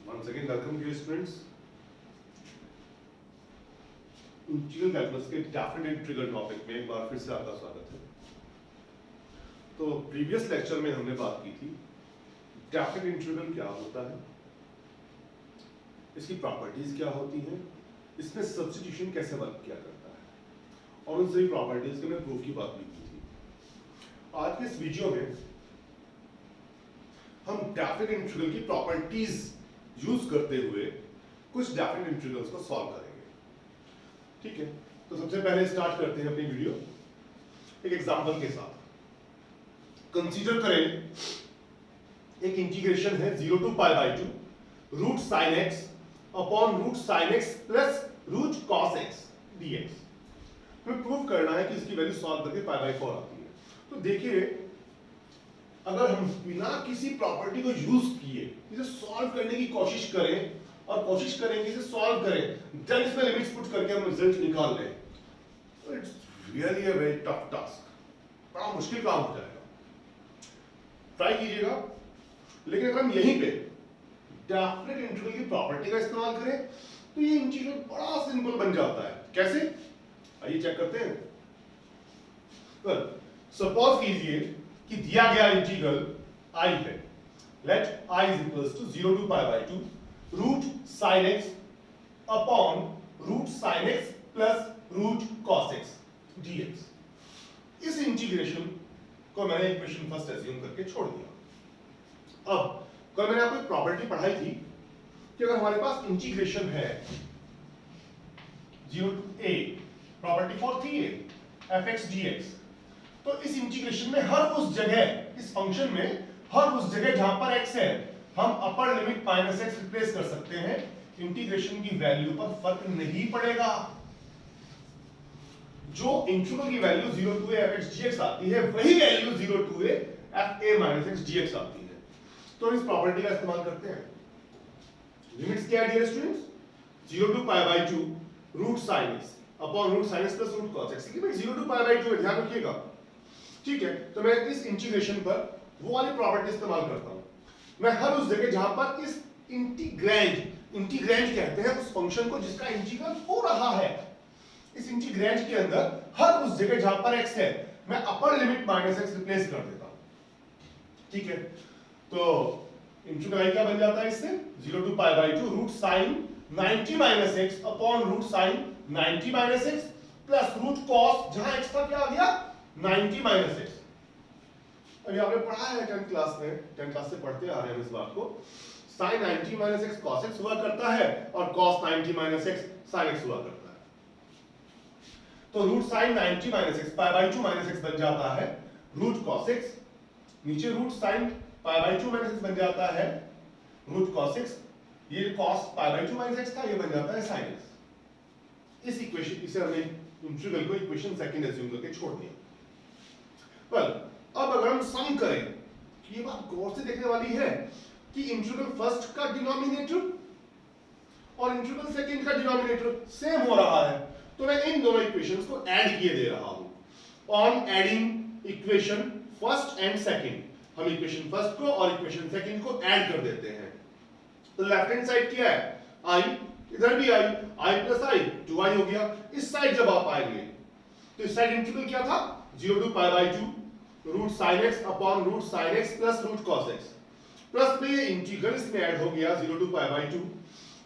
Once again, welcome dear students. Integral calculus के definite integral topic में एक बार फिर से आपका स्वागत है। तो प्रीवियस लेक्चर में हमने बात की थी डेफिनेट इंटीग्रल क्या होता है, इसकी प्रॉपर्टीज क्या होती हैं, इसमें सब्स्टिट्यूशन कैसे वर्क किया करता है, और उन सभी प्रॉपर्टीज के मैं प्रूफ की बात भी की थी। आज के इस वीडियो में हम डेफिनेट इंटीग्रल की प्रॉपर्टीज यूज करते हुए कुछ डेफिनेट इंटीग्रल्स को सॉल्व करेंगे। ठीक है, तो सबसे पहले स्टार्ट करते हैं अपनी वीडियो एक एग्जांपल के साथ। कंसीडर करें एक इंटीग्रेशन है 0 to pi by 2 root sine x upon root sine x plus root cos x dx। हमें प्रूव करना है कि इसकी वैल्यू सॉल्व करके पाई बाई 4 आती है। तो देखिए, अगर हम बिना किसी प्रॉपर्टी को यूज किए इसे सॉल्व करने की कोशिश करें और कोशिश करेंगे इसे सॉल्व करें, देन इसमें लिमिट्स पुट करके हम रिजल्ट निकाल लें, तो it's really a very tough task, बड़ा मुश्किल काम हो जाएगा। ट्राई कीजिएगा, लेकिन अगर हम यहीं पे डेफिनेट इंटीग्रल की प्रॉपर्टी का इस्तेमाल करें तो ये इंटीग्रल बड़ा सिंपल बन जाता है। कैसे, आइए चेक करते हैं। वेल, सपोज कीजिए कि दिया गया इंटीग्रल i है, let i is equals to 0 to pi by 2 root sine x upon root sine x plus root cos x dx। इस इंटीग्रेशन को मैंने इक्वेशन फर्स्ट एज्यूम करके छोड़ दिया। अब कल मैंने आपको एक प्रॉपर्टी पढ़ाई थी कि अगर हमारे पास इंटीग्रेशन है 0 टू a, प्रॉपर्टी 4 थी fx dx, तो इस इंटीग्रेशन में हर उस जगह, इस फंक्शन में हर उस जगह जहां पर x है, हम upper limit minus x replace कर सकते हैं। इंटीग्रेशन की वैल्यू पर फर्क नहीं पड़ेगा। जो इंटीग्रल की value 0 to a fx dx आती है, वही value 0 to a fa minus x dx आती है। तो इस प्रॉपर्टी का इस्तेमाल करते हैं। लिमिट्स क्या है dear students? 0 to pi by 2 root sine x upon root sine x plus root cos x। Limit 0 to pi by 2 है, ध्यान रखिएगा। ठीक है, तो मैं इस इंटीग्रेशन पर वो वाली प्रॉपर्टी इस्तेमाल करता हूं। मैं हर उस जगह जहां पर इस इंटीग्रैंड कहते हैं उस फंक्शन को जिसका इंटीग्रल हो रहा है, इस इंटीग्रैंड के अंदर हर उस जगह जहां पर x है, मैं upper limit minus x replace कर देता हूं। ठीक है, तो इंटीग्रल क्या बन जाता है इससे? 0 to pi by 2 root sine 90 minus x upon root sine 90 minus x plus root cos, जहां x का क्या आ गया 90 माइनस एक्स। अभी आपने पढ़ा है 10th क्लास में, 10th क्लास से पढ़ते आ रहे हैं इस बात को। sin 90 minus x cos x हुआ करता है और cos 90 minus x sin x हुआ करता है। तो root sin 90 minus x pi by 2 minus x बन जाता है रूट cos x, नीचे root sin pi by 2 minus x बन जाता है रूट cos x, ये cos pi by 2 minus x था, ये बन जाता है sin x। इस इक्वेशन, इसे हमने इंटीग्रल को इक्वेशन सेकंड एज्यूम करके छोड़ दिया। well, अब अगर हम सम करें, ये बात गौर से देखने वाली है कि इंटीग्रल फर्स्ट का डिनोमिनेटर और इंटीग्रल सेकंड का डिनोमिनेटर सेम हो रहा है, तो मैं इन दोनों इक्वेशंस को ऐड किए दे रहा हूं। On adding equation first and second, हम इक्वेशन फर्स्ट को और इक्वेशन सेकंड को ऐड कर देते हैं। तो लेफ्ट हैंड साइड क्या है? i, इधर भी i प्लस i 2i हो गया। इस साइड जब आप आएंगे तो इस साइड इंटीग्रल क्या था? 0 to pi by 2 root sine x upon root sine x plus root cos x, plus में ये इंटीग्रल इसमें ऐड हो गया 0 to pi by 2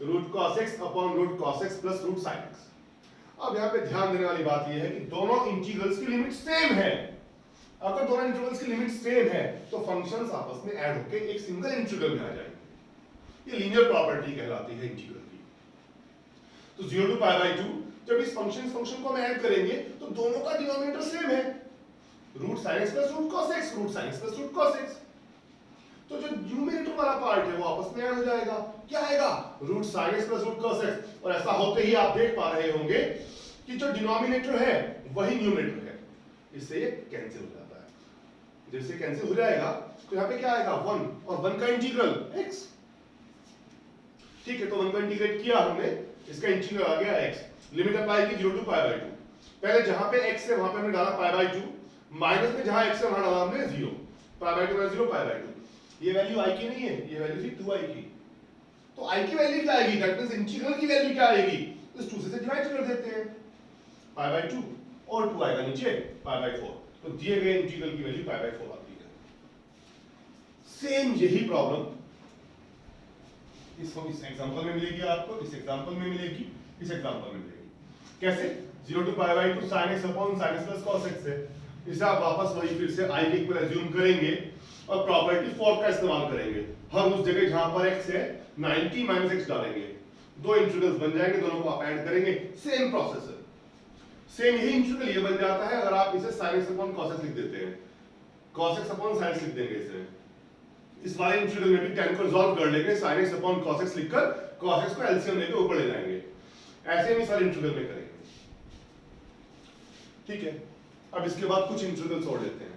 root cos x upon root cos x plus root sine x. अब यहाँ पे ध्यान देने वाली बात ये है कि दोनों इंटीग्रल्स की लिमिट सेम है। अगर दोनों इंटीग्रल्स की लिमिट सेम है तो फंक्शंस आपस में ऐड होकर एक सिंगल इंटीग्रल में आ जाएंगे। ये लीनियर प्रॉपर्टी कहलाती है इंटीग्रल की। तो 0 टू पाई बाई 2 जब इस फंक्शन को हम ऐड करेंगे तो दोनों का डिनोमिनेटर सेम है, root sine x plus root cos x, root sine x plus root cos x. तो जो न्यूमरेटर वाला पार्ट है वो आपस में ऐड हो जाएगा। क्या आएगा? Root sine x plus root cos x. और ऐसा होते ही आप देख पा रहे होंगे कि जो डिनोमिनेटर है वही न्यूमरेटर है, इससे ये कैंसिल हो जाता है। जैसे कैंसिल हो जाएगा तो यहाँ पे क्या आएगा? 1, और 1 का इंटीग्रल x। ठीक है, तो 1 का इंटीग्रेट किया हमने, इसका इंटीग्रल आ गया x। लिमिट अप्लाई की 0 टू पाई बाई 2, पहले जहां पे x है वहां पे हमने डाला पाई बाई 2, माइनस में जहां x है वहां डाला हमने 0, पाई बाई 2 माइनस 0 पाई बाई 2। ये वैल्यू i की नहीं है, ये वैल्यू थी 2i की। तो आई की वैल्यू क्या आएगी, दैट मींस इंटीग्रल की वैल्यू क्या आएगी, इस 2 से डिवाइड कर देते हैं, पाई बाय 2 और 2 आएगा नीचे पाई बाय 4, तो दिए गए इंटीग्रल की वैल्यू पाई बाय 4 आती है। सेम यही प्रॉब्लम इस एग्जांपल में मिलेगी आपको, इस एग्जांपल में मिलेगी, इस एग्जांपल में मिलेगी। कैसे, 0 to pi by 2 sin x upon sin x plus cos x है। इसे आप वापस वही फिर से i के इक्वल अज्यूम करेंगे और प्रॉपर्टी 4 का इस्तेमाल करेंगे। हर उस जगह जहां पर x है 90 माइनस x डालेंगे, दो इंटीग्रल्स बन जाएंगे, दोनों को आप ऐड करेंगे, सेम प्रोसेस है। सेम यही इंटीग्रल ये बन जाता है अगर आप इसे sin x upon cos x लिख देते हैं, cos x upon sin x लिख देंगे इसे। इस वाले इंटीग्रल में भी tan को रिजॉल्व कर लेंगे, sin x upon cos x लिखकर cos x को एलसीएम लेके ऊपर ले जाएंगे। ऐसे ही सारे इंटीग्रल में करेंगे, ठीक है। अब इसके बाद कुछ इंटीग्रल्स और लेते हैं।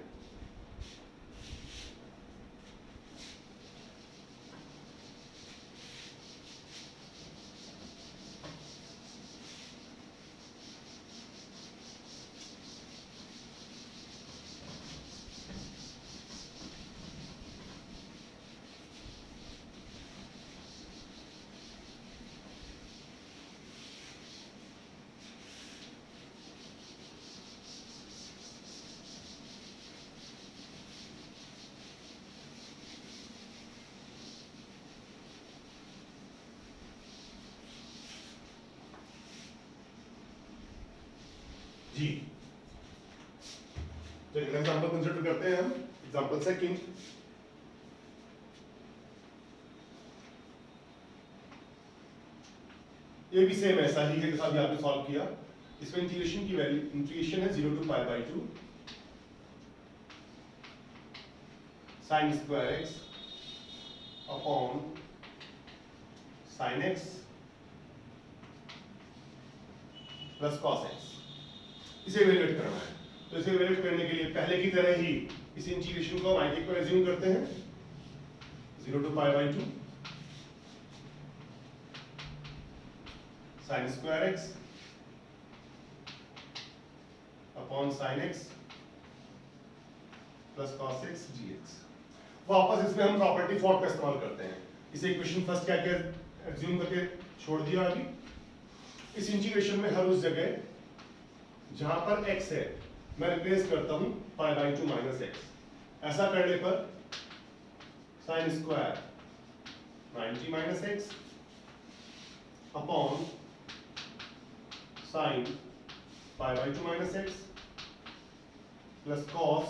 जी, तो एक एग्जांपल कंसीडर करते हैं हम, एग्जांपल सेकंड। ये भी सेम ऐसा ही है जैसा अभी आपने सॉल्व किया। इसमें इंटीग्रेशन की वैल्यू, इंटीग्रेशन है 0 to pi by 2 sin square x upon sin x plus cos x, इसे इवैल्यूएट करना है। तो इसे इवैल्यूएट करने के लिए पहले की तरह ही इस इंटीग्रेशन को हम i पर अज्यूम करते हैं, 0 to pi by 2 sin square x upon sin x plus cos x dx। वापस इसमें हम प्रॉपर्टी 4 का इस्तेमाल करते हैं। इसे इक्वेशन फर्स्ट क्या क्या अज्यूम करके छोड़ दिया अभी। इस इंटीग्रेशन में हर उस जगह जहां पर x है मैं रिप्लेस करता हूं पाई बाय 2 माइनस x। ऐसा करने पर sin square 90 minus x upon sin pi by 2 minus x plus cos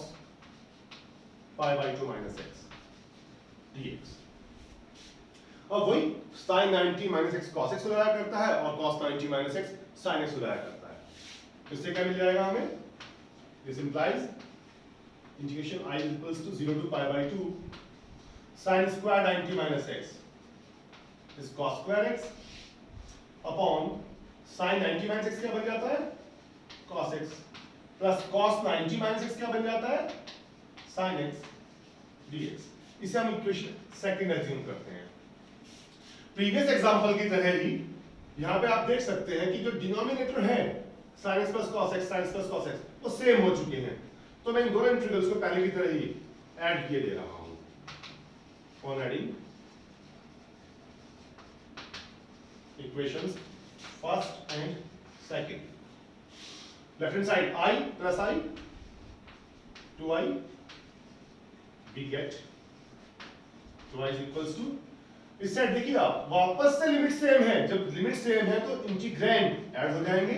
pi by 2 minus x dx। अब वही sin 90 minus x cos x उड़ाया करता है और cos 90 minus x sin x उड़ाया करता है। इससे क्या मिल जाएगा हमें, this implies integration i equals to 0 to pi by 2 sin square 90 minus x is cos square x upon sin 90 minus x क्या बन जाता है, cos x plus cos 90 minus x क्या बन जाता है, sin x dx। इसे हम इक्वेशन सेकंड अज्यूम करते हैं। प्रीवियस एग्जांपल की तरह ही यहां पे आप देख सकते हैं कि जो डिनोमिनेटर है sin x plus cos x, sin x plus cos x वो सेम हो चुके हैं। तो मैं इन दोनों इंटीग्रल्स को पहले की तरह ही ऐड किए दे रहा हूं। On adding equations first and second, left hand side i plus i 2i we get 2i is equals to, इस साइड देखिए आप वापस से लिमिट सेम है। जब लिमिट सेम है तो इंटीग्रैंड ऐड हो जाएंगे।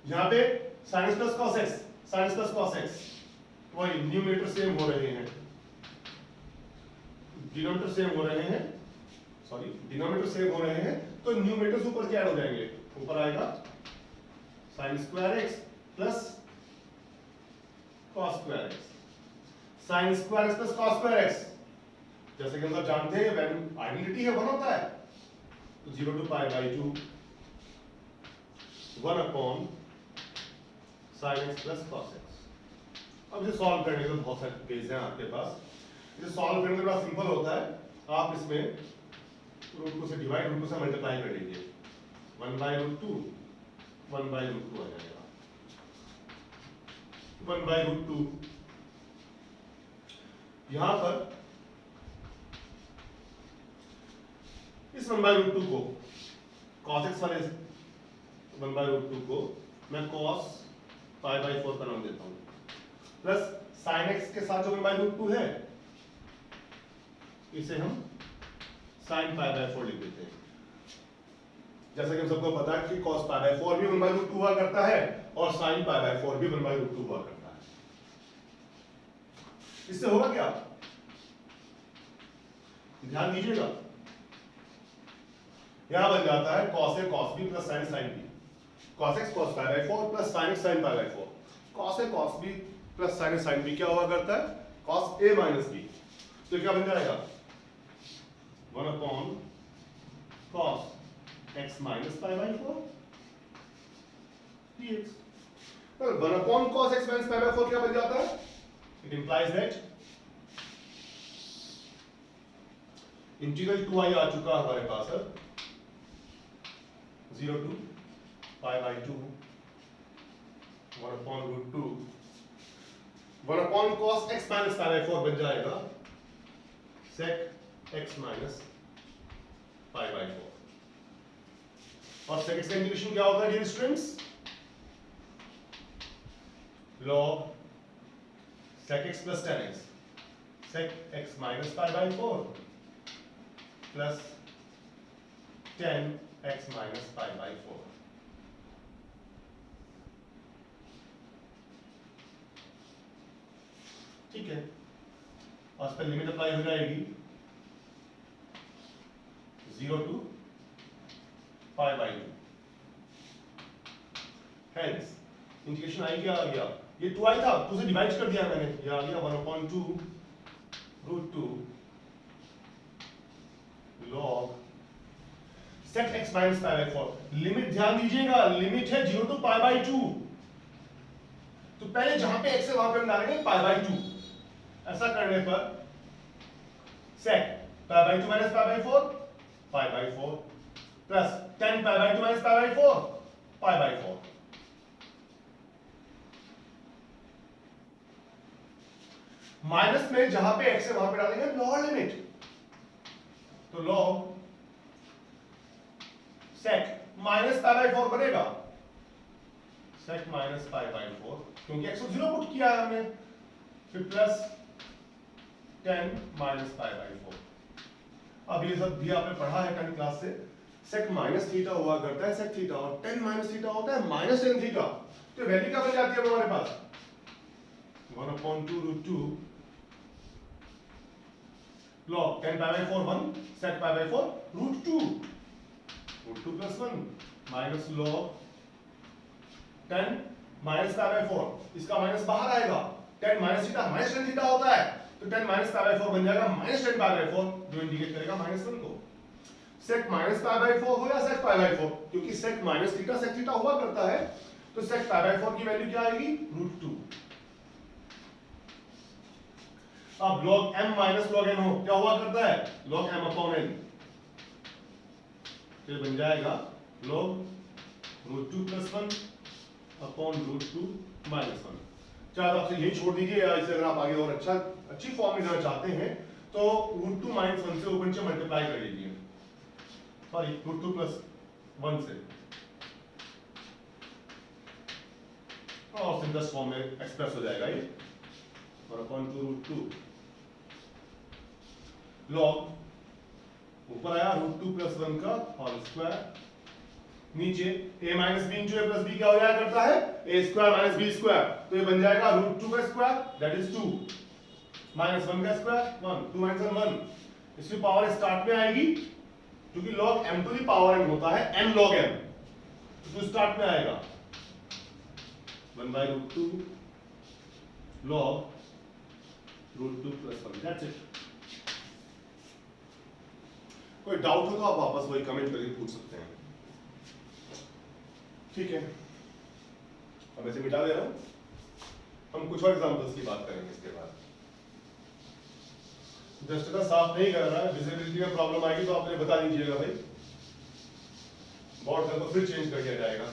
यहां पे sin x plus cos x, sin x plus cos x वही न्यूमरेटर सेम हो रहे हैं, डिनोमिनेटर सेम हो रहे हैं, सॉरी डिनोमिनेटर सेम हो रहे हैं, तो न्यूमरेटर्स ऊपर क्या ऐड हो जाएंगे, ऊपर आएगा sin square x plus cos square x। sin square x plus cos square x जैसे कि हम सब जानते हैं वैल्यू आइडेंटिटी है, 1 होता है, तो 0 to pi by 2 1 upon sin x plus cos x। अब इसे सॉल्व करने के बहुत सारे केस हैं आपके पास। इसे सॉल्व करने के बाद सिंपल होता है, आप इसमें रूट 2 से डिवाइड, रूट 2 से मल्टीप्लाई कर लीजिए, 1 बाय रूट 2 1 बाय रूट 2 आ जाएगा, 1 बाय रूट 2। यहां पर वन बाई रूट टू को cos x वाले वन बाई रूट टू को मैं cos पाई बाई 4 का नाम देता हूं प्लस sin x के साथ जो वन बाई रूट टू है इसे हम sin पाई बाई 4 लिख देते हैं। जैसा कि हम सबको पता है कि cos पाई बाई 4 भी वन बाई रूट टू हुआ करता है और sin पाई बाई 4 भी वन बाई रूट टू हुआ करता है। इससे होगा क्या, ध्यान दीजिएगा, यहां बन जाता है cos a cos b plus sin sin b, cos x cos pi by 4 plus sin x sin pi by 4। cos a cos b plus sin sin b क्या हुआ करता है, cos a माइनस b। तो क्या बन जाएगा 1 upon cos x minus pi by 4 dx। तो 1 upon cos x minus pi by 4 क्या बन जाता है, it implies that integral 2i आ चुका है हमारे पास है 0 to pi by 2 1 upon root 2 1 upon cos x minus pi by 4 बन जाएगा sec x minus pi by 4। और sec x का इंटीग्रेशन क्या होता है dear students, log sec x plus tan x sec x minus pi by 4 plus tan x minus pi by 4। ठीक है, और इस पर लिमिट अप्लाई हो जाएगी 0 to pi by 2। Hence integration आई क्या आ गया, ये 2i था 2 से डिवाइड कर दिया मैंने, ये आ गया 1/2 रूट 2 log sec x minus pi by 4। Limit ध्यान दीजिएगा, लिमिट है 0 to pi by 2, तो पहले जहां पे x है वहां पे हम डालेंगे pi by 2। ऐसा करने पर sec pi by 2 minus pi by 4 pi by 4 plus tan pi by 2 minus pi by 4 pi by 4। Minus में जहां पे x है वहां पे डालेंगे लोअर लिमिट, तो log sec minus pi by 4 बनेगा sec माइनस पाई बाई 4, क्योंकि x को 0 पुट किया है हमने, फिर plus tan minus pi by 4। अब ये सब भी आपने पढ़ा है 10th क्लास से, sec माइनस थीटा हुआ करता है sec थीटा और tan माइनस थीटा होता है माइनस tan थीटा। तो वैल्यू क्या बन जाती है हमारे पास 1/2 रूट 2 log tan pi by 4 1 sec pi by 4 root 2 plus 1 minus log tan minus pi by 4, इसका माइनस बाहर आएगा, tan minus theta minus tan theta होता है, तो tan माइनस पाई बाई 4 बन जाएगा माइनस tan पाई बाई 4 जो इंडिकेट करेगा माइनस 1 को। sec माइनस पाई बाई 4 हो या sec पाई बाई 4, क्योंकि sec minus theta sec theta हुआ करता है, तो sec पाई बाई 4 की वैल्यू क्या आएगी रूट 2। अब log m minus log n हो क्या हुआ करता है log m अपॉन n, फिर बन जाएगा log root 2 plus 1 upon root 2 minus 1। चाहे आपसे यही छोड़ दीजिए, या इसे अगर आप आगे और अच्छी फॉर्म में जाना चाहते हैं तो रूट 2 माइनस 1 से ऊपर से मल्टीप्लाई कर लीजिए, सॉरी रूट 2 प्लस 1 से, और सिंपलेस्ट फॉर्म में एक्सप्रेस हो जाएगा ये 1/2 रूट 2 लॉग ऊपर आया रूट 2 प्लस 1 का होल स्क्वायर, नीचे a minus b into a plus b क्या हो जाया करता है a स्क्वायर माइनस बी स्क्वायर, तो ये बन जाएगा रूट 2 का स्क्वायर दैट इज 2 माइनस 1 का स्क्वायर 1 2 माइनस 1 इसकी पावर स्टार्ट में आएगी, क्योंकि log m to the power n होता है m log m, तो स्टार्ट में आएगा 1 by root 2 log root 2 plus 1 that's it. कोई डाउट हो तो आप वापस वही कमेंट करके पूछ सकते हैं, ठीक है। अब ऐसे मिटा दे रहा हूं, हम कुछ और एग्जांपल्स की बात करेंगे इसके बाद। जस्ट का साफ नहीं कर रहा है, विजिबिलिटी में प्रॉब्लम आएगी तो आप मुझे बता दीजिएगा भाई, बोर्ड को फिर चेंज कर दिया जाएगा।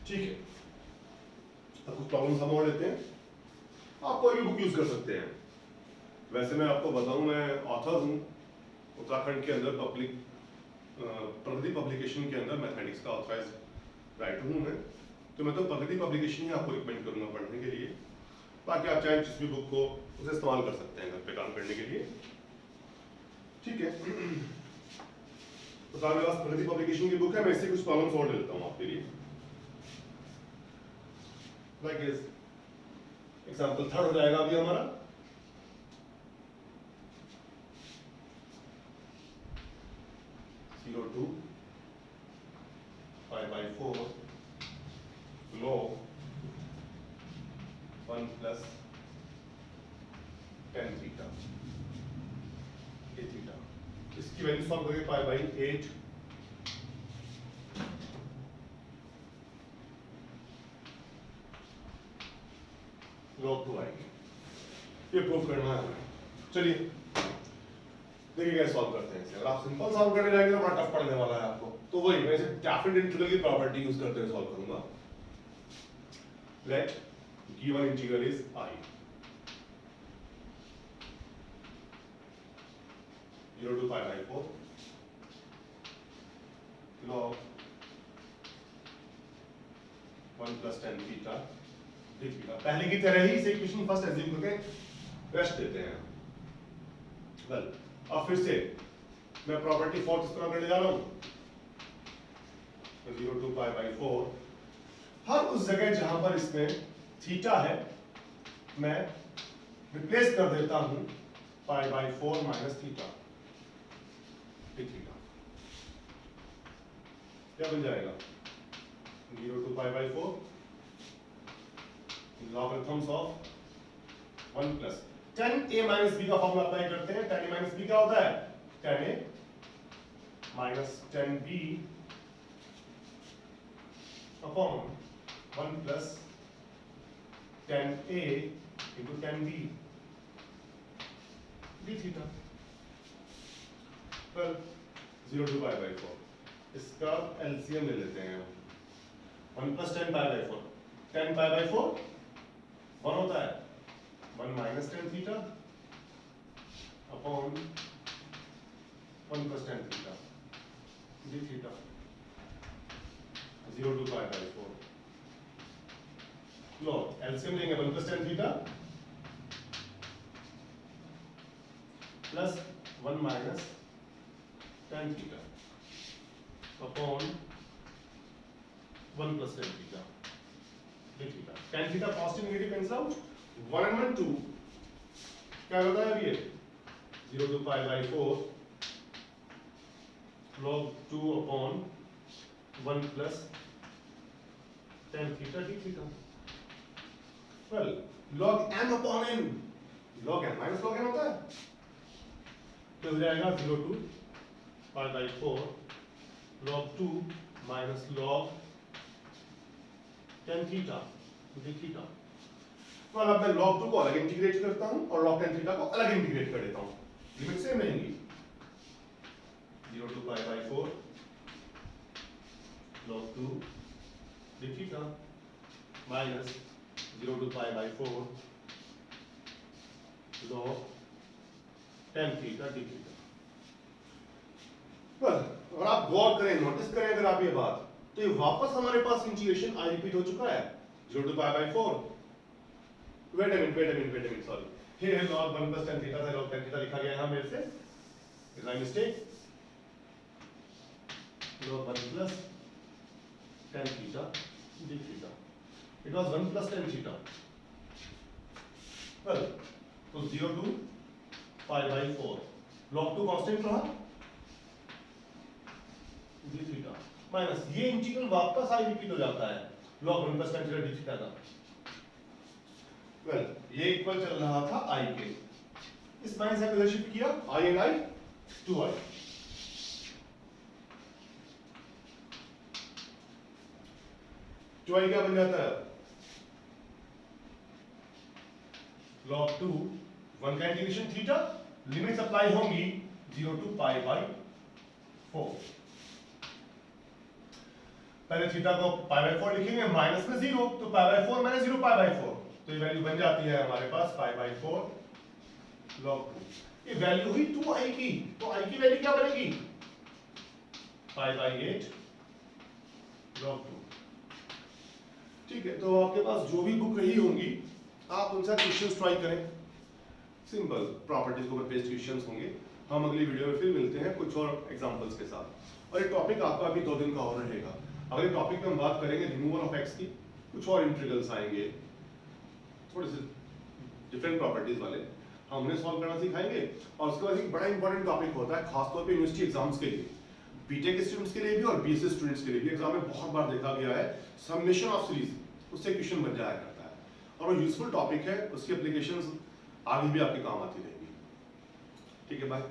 ठीक है, अब कुछ प्रॉब्लम हम और लेते हैं। आप कोई भी बुक यूज कर सकते हैं। वैसे मैं आपको बताऊं, मैं ऑथर हूँ उत्तराखंड के अंदर पब्लिक प्रगति पब्लिकेशन के अंदर मैथमेटिक्स का ऑथराइज राइटर हूँ मैं। तो मैं तो प्रगति पब्लिकेशन ही आपको रिकमेंड करूंगा पढ़ने के लिए। बाकी आप चाहे जिस भी बुक को उसे इस्तेमाल कर सकते हैं घर पे काम करने के लिए। ठीक है, तो साहब मेरे पास प्रगति पब्लिकेशन की बुक है, मैं इससे कुछ प्रॉब्लम सॉल्व लेता हूँ आपके लिए। लाइक इज एग्जाम्पल थर्ड हो जाएगा अभी हमारा। Zero to pi by 4 log 1 plus tan theta a theta. इसकी वैल्यू सॉल्व करेंगे पाई बाई 8 log 2 आएगी। ये प्रूफ करना है। चलिए देखिए कैसे सॉल्व करते हैं इसे। अगर आप सिंपल सॉल्व करने जाएंगे तो बड़ा टफ पड़ने वाला है आपको। तो वही मैं इसे डेफिनेट इंटीग्रल की प्रॉपर्टी यूज करते हुए सॉल्व करूंगा। Let given integral is I 0 to pi by 4 log 1 plus tan theta d theta। पहले की तरह ही इसे इक्वेशन फर्स्ट एज्यूम करके रेस्ट देते हैं। वेल अब फिर से मैं प्रॉपर्टी फोर्थ इस्तेमाल करने जा रहा हूं। 0 to pi by 4 हर उस जगह जहां पर इसमें थीटा है मैं रिप्लेस कर देता हूं पाई by 4 minus theta d theta. क्या बन जाएगा 0 to pi by 4 logarithms of 1 plus tan a minus b का फॉर्मूला अप्लाई करते हैं। tan a माइनस b क्या होता है tan a minus tan b upon 1 plus tan a into tan b d theta. Well 0 to pi by 4 इसका LCM ले लेते हैं। 1 plus tan pi by 4 tan pi by 4 1 होता है 1 minus tan theta upon 1 plus tan theta d theta. 0 to pi by 4 low LCM लेंगे 1 plus tan theta plus 1 minus tan theta upon 1 plus tan theta d theta. tan theta positive negative cancel out 1 and 1 2 क्या होता है अब ये 0 to pi by 4 log 2 upon 1 plus tan theta d theta. Well log m upon n log m minus log n होता है तो हो जाएगा 0 to pi by 4 log 2 minus log tan theta d theta. तो अब मैं log 2 को अलग इंटीग्रेट करता हूं और log tan थीटा को अलग इंटीग्रेट कर देता हूं। लिमिट सेम रहेंगी 0 to pi by 4 log 2 d theta minus 0 to pi by 4 log tan theta d theta. अगर आप गौर करें नोटिस करें अगर आप ये बात तो ये वापस हमारे पास इंटीग्रेशन आई रिपीट हो चुका है 0 to pi by 4। Wait a minute sorry here है log 1 plus tan थीटा था log tan थीटा लिखा गया यहां मेरे से is my mistake. log 1 plus tan theta d theta it was 1 plus tan theta। well तो 0 to pi by 4 log 2 constant रहा d theta minus ये इंटीग्रल वापस आई रिपीट हो जाता है log 1 plus tan theta d theta का। well ये equal चल रहा था i के, इस माइनस से किधर शिफ्ट किया i and i 2i। तो i क्या बन जाता है log 2 1 का इंटीग्रेशन थीटा लिमिट्स अप्लाई होंगी 0 to pi by 4। पहले थीटा को पाई बाई 4 लिखेंगे, माइनस में 0 तो पाई बाई 4 माइनस 0 पाई बाई 4, तो ये वैल्यू बन जाती है हमारे पास पाई बाई 4 log 2। ये वैल्यू हुई 2i की, तो i की वैल्यू क्या बनेगी, पाई बाई 8 log 2। ठीक है, तो आपके पास जो भी बुक रही होंगी आप उनसे क्वेश्चंस ट्राई करें, सिंपल प्रॉपर्टीज के ऊपर बेस्ड क्वेश्चंस होंगे। हम अगली वीडियो में फिर मिलते हैं कुछ और एग्जांपल्स के साथ। और ये टॉपिक आपका अभी 2 दिन का और रहेगा। अगले टॉपिक में हम बात करेंगे रिमूवल ऑफ एक्स की, कुछ और इंटीग्रल्स आएंगे थोड़े से डिफरेंट प्रॉपर्टीज वाले, हम उन्हें सॉल्व करना सिखाएंगे। और उसके बाद एक बड़ा इंपॉर्टेंट टॉपिक होता है खासतौर पे यूनिवर्सिटी एग्जाम्स के लिए, बीटेक स्टूडेंट्स के लिए भी और बीएससी स्टूडेंट्स के लिए भी एग्जाम में बहुत बार देखा गया है, समेशन ऑफ सीरीज, उससे क्वेश्चन बन जाया करता है और वो यूजफुल टॉपिक है, उसकी एप्लीकेशंस आगे भी आपके काम आती रहेंगी। ठीक है, बाय।